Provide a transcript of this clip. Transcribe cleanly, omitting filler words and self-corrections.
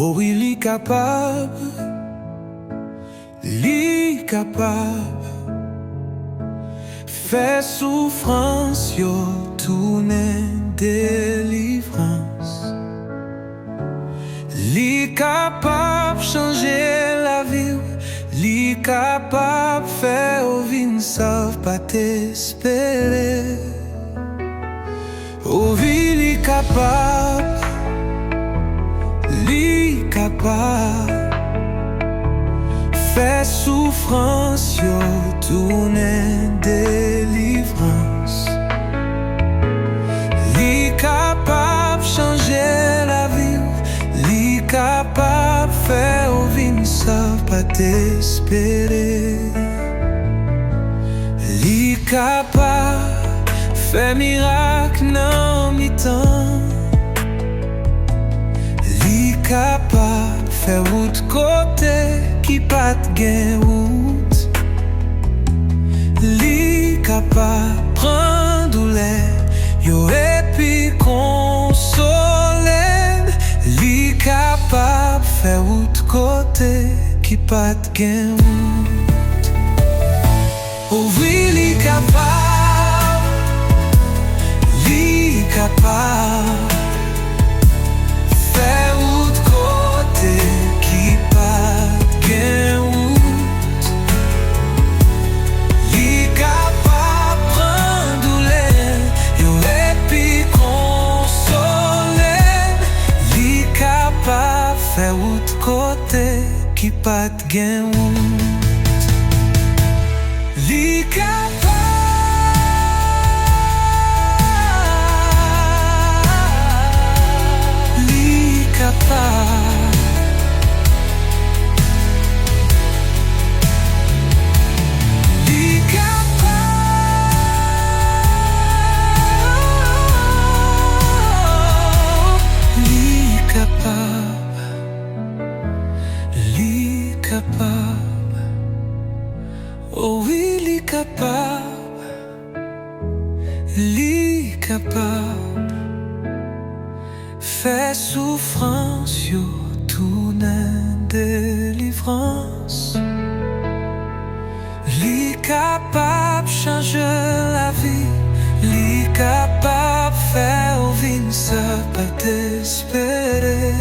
Oh oui, li capable, fait souffrance, yo tourner délivrance. Li capable changer la vie, li capable faire au vin savent pas t'espérer. Oh oui, li capable, fait souffrance, yo tourner délivrance. Li capable changer la vie, li capable faire au vin savent pas t'espérer. Li capable faire miracle dans mi-temps. Li capable faire route côté qui pas gen route. Li capable prendre douleur yo et puis consoler. Li capable faire route côté qui pas gen route. Oh oui, li capable, li capable faire route côté qui pas gen route. Li capable prendre douleur yo et puis consoler. Li capable faire route côté qui pas gen route. Li capable, li capable, li capable, li capable, li capable. Oh oui, li capable, li capable, fait souffrance, yo tourner délivrance. Li capable changer la vie, li capable faire au vin savent pas t'espérer.